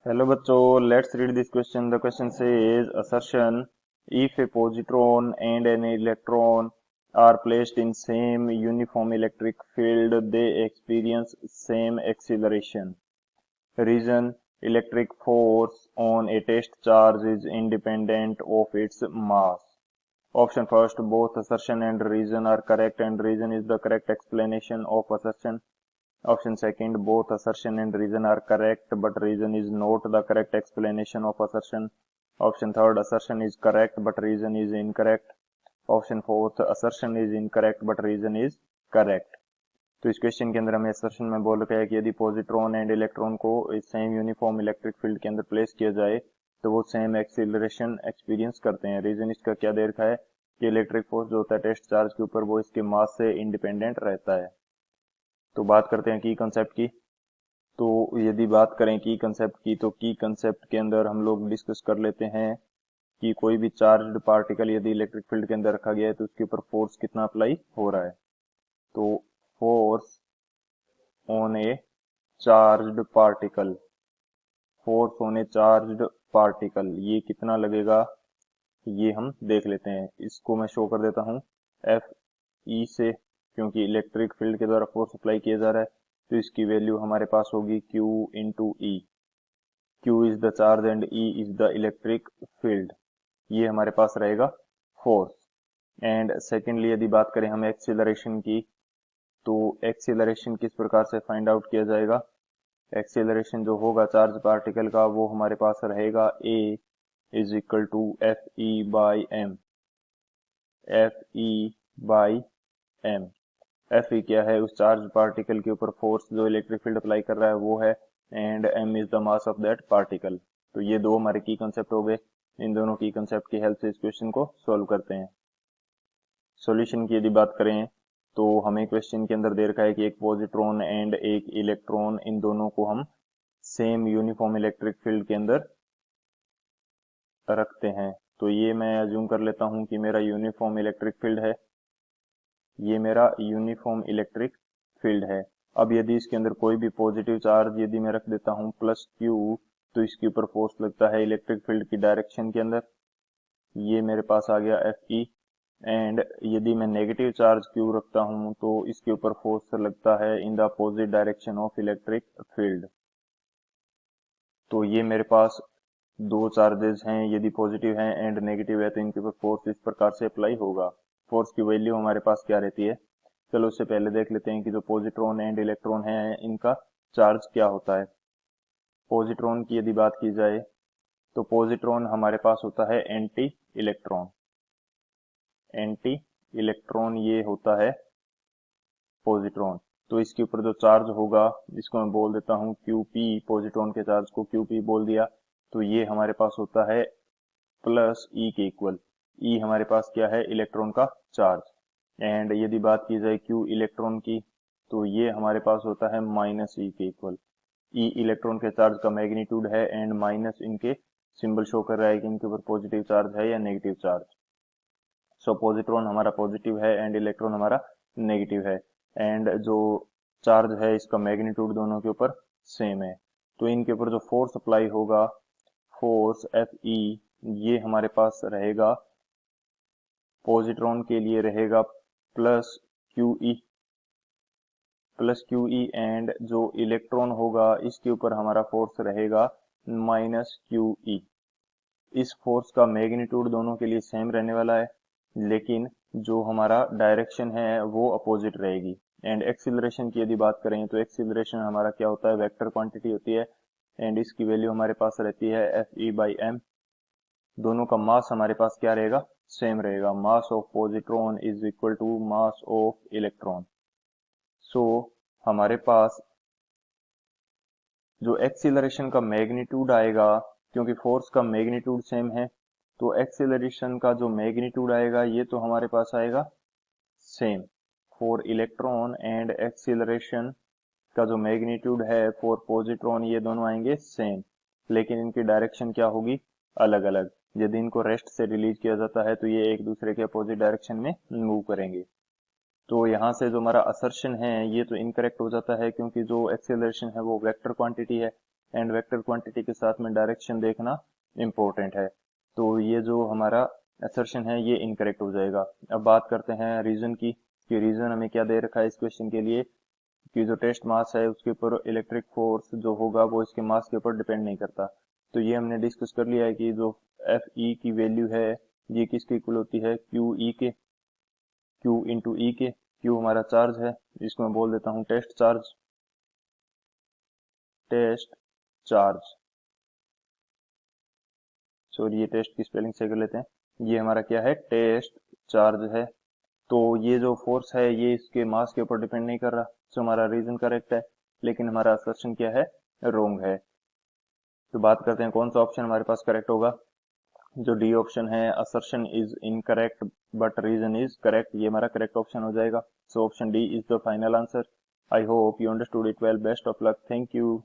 Hello बच्चों, let's read this question. The question says assertion: if a positron and an electron are placed in same uniform electric field, they experience same acceleration. Reason: electric force on a test charge is independent of its mass. Option first: both assertion and reason are correct, and reason is the correct explanation of assertion. Option second: both assertion and reason are correct, but reason is not the correct explanation of assertion. Option third: assertion is correct, but reason is incorrect. Option fourth: assertion is incorrect, but reason is correct. तो इस question के अंदर हमें assertion में बोल रखा है कि यदि पॉजिट्रॉन एंड इलेक्ट्रॉन को सेम यूनिफॉर्म इलेक्ट्रिक फील्ड के अंदर प्लेस किया जाए तो वो सेम एक्सीलरेशन एक्सपीरियंस करते हैं। रीजन इसका क्या दे रखा है कि इलेक्ट्रिक फोर्स जो होता है टेस्ट चार्ज के ऊपर वो इसके मास से इंडिपेंडेंट रहता है। तो बात करते हैं की कंसेप्ट की। तो यदि बात करें की कंसेप्ट की तो की कंसेप्ट के अंदर हम लोग डिस्कस कर लेते हैं कि कोई भी चार्ज्ड पार्टिकल यदि इलेक्ट्रिक फील्ड के अंदर रखा गया है तो उसके ऊपर फोर्स कितना अप्लाई हो रहा है। तो force on A charged particle, force on A charged particle ये कितना लगेगा ये हम देख लेते हैं। इसको मैं शो कर देता हूं एफ ई से, क्योंकि इलेक्ट्रिक फील्ड के द्वारा फोर्स अप्लाई किया जा रहा है तो इसकी वैल्यू हमारे पास होगी Q into E. Q is the charge and E is the electric field. ये हमारे पास रहेगा फोर्स। एंड सेकेंडली यदि बात करें हम एक्सीलरेशन की, तो एक्सीलरेशन किस प्रकार से फाइंड आउट किया जाएगा। एक्सीलरेशन जो होगा चार्ज पार्टिकल का वो हमारे पास रहेगा A is equal to F E by M. F E by M, F E क्या है, उस चार्ज पार्टिकल के ऊपर फोर्स जो इलेक्ट्रिक फील्ड अप्लाई कर रहा है वो है, and M is the mass of that particle. तो ये दो हमारे की कंसेप्ट हो गए। इन दोनों की कंसेप्ट की हेल्प से इस क्वेश्चन को सॉल्व करते हैं। सॉल्यूशन की यदि बात करें तो हमें क्वेश्चन के अंदर दे रखा है कि एक पॉजिट्रॉन एंड एक इलेक्ट्रॉन, इन दोनों को हम सेम यूनिफॉर्म इलेक्ट्रिक फील्ड के अंदर रखते हैं। तो ये मैं अज्यूम कर लेता हूं कि मेरा यूनिफॉर्म इलेक्ट्रिक फील्ड है, ये मेरा यूनिफॉर्म इलेक्ट्रिक फील्ड है। अब यदि इसके अंदर कोई भी पॉजिटिव चार्ज यदि मैं रख देता हूं प्लस Q, तो इसके ऊपर फोर्स लगता है इलेक्ट्रिक फील्ड की डायरेक्शन के अंदर। ये मेरे पास आ गया एफ ई। एंड यदि मैं नेगेटिव चार्ज Q रखता हूं तो इसके ऊपर फोर्स लगता है in the opposite direction of electric field. तो ये मेरे पास दो चार्जेस हैं, यदि पॉजिटिव हैं एंड नेगेटिव है तो इनके ऊपर फोर्स इस प्रकार से अप्लाई होगा। फोर्स की वैल्यू हमारे पास क्या रहती है, चलो उससे पहले देख लेते हैं कि जो पॉजिट्रॉन एंड इलेक्ट्रॉन है इनका चार्ज क्या होता है। पॉजिट्रॉन की यदि बात की जाए तो पॉजिट्रॉन हमारे पास होता है एंटी इलेक्ट्रॉन। एंटी इलेक्ट्रॉन ये होता है पॉजिट्रॉन। तो इसके ऊपर जो चार्ज होगा इसको मैं बोल देता हूं QP, पॉजिट्रॉन के चार्ज को QP बोल दिया। तो ये हमारे पास होता है प्लस E के इक्वल। E हमारे पास क्या है, इलेक्ट्रॉन का चार्ज। एंड यदि बात की जाए Q इलेक्ट्रॉन की तो ये हमारे पास होता है माइनस E के इक्वल। E इलेक्ट्रॉन के चार्ज का मैग्नीट्यूड है एंड माइनस इनके सिंबल शो कर रहा है कि इनके ऊपर पॉजिटिव चार्ज है या नेगेटिव चार्ज। सो पॉजिट्रॉन हमारा पॉजिटिव है एंड इलेक्ट्रॉन हमारा नेगेटिव है, एंड जो चार्ज है इसका मैग्नीट्यूड दोनों के ऊपर सेम है। तो इनके ऊपर जो फोर्स अप्लाई होगा, फोर्स एफ ई, ये हमारे पास रहेगा पॉजिट्रॉन के लिए रहेगा plus Q E, plus Q E. And जो इलेक्ट्रॉन होगा इसके ऊपर हमारा फोर्स रहेगा माइनस क्यू ई। इस फोर्स का मैग्नीट्यूड दोनों के लिए सेम रहने वाला है, लेकिन जो हमारा डायरेक्शन है वो अपोजिट रहेगी। एंड एक्सीलरेशन की यदि बात करें तो एक्सीलरेशन हमारा क्या होता है, वेक्टर क्वांटिटी होती है, एंड इसकी वैल्यू हमारे पास रहती है एफ ई बाई एम। दोनों का मास हमारे पास क्या रहेगा, सेम रहेगा। Mass of positron is equal to mass of electron. So हमारे पास जो एक्सीलरेशन का मैग्नीट्यूड आएगा, क्योंकि फोर्स का मैग्नीट्यूड सेम है, तो एक्सीलरेशन का जो मैग्नीट्यूड आएगा ये तो हमारे पास आएगा same for electron, and acceleration का जो मैग्नीट्यूड है फॉर पॉजिट्रॉन ये दोनों आएंगे सेम, लेकिन इनकी डायरेक्शन क्या होगी, अलग अलग। यदि इनको रेस्ट से रिलीज किया जाता है तो ये एक दूसरे के अपोजिट डायरेक्शन में मूव करेंगे। तो यहाँ से जो हमारा असर्शन है ये तो इनकरेक्ट हो जाता है, क्योंकि जो एक्सेलरेशन है वो वेक्टर क्वांटिटी है, एंड वेक्टर क्वांटिटी के साथ में डायरेक्शन देखना इम्पोर्टेंट है। तो ये जो हमारा असर्शन है ये इनकरेक्ट हो जाएगा। अब बात करते हैं रीजन की, कि रीजन हमें क्या दे रखा है इस क्वेश्चन के लिए, कि जो टेस्ट मास है उसके ऊपर इलेक्ट्रिक फोर्स जो होगा वो इसके मास के ऊपर डिपेंड नहीं करता। तो ये हमने डिस्कस कर लिया है कि जो एफ ई की वैल्यू है ये किसके इक्वल होती है, क्यू ई के, क्यू इंटू ई के। क्यू हमारा चार्ज है, इसको मैं बोल देता हूँ test charge, test charge, sorry ये टेस्ट की स्पेलिंग से कर लेते हैं, ये हमारा क्या है, टेस्ट चार्ज है। तो ये जो फोर्स है ये इसके मास के ऊपर डिपेंड नहीं कर रहा, तो हमारा रीजन करेक्ट है, लेकिन हमारा असर्शन क्या है, रोंग है। तो बात करते हैं कौन सा ऑप्शन हमारे पास करेक्ट होगा। जो डी ऑप्शन है, assertion is incorrect but reason is correct, ये हमारा करेक्ट ऑप्शन हो जाएगा। So option D is the final answer. I hope you understood it well. Best of luck, thank you.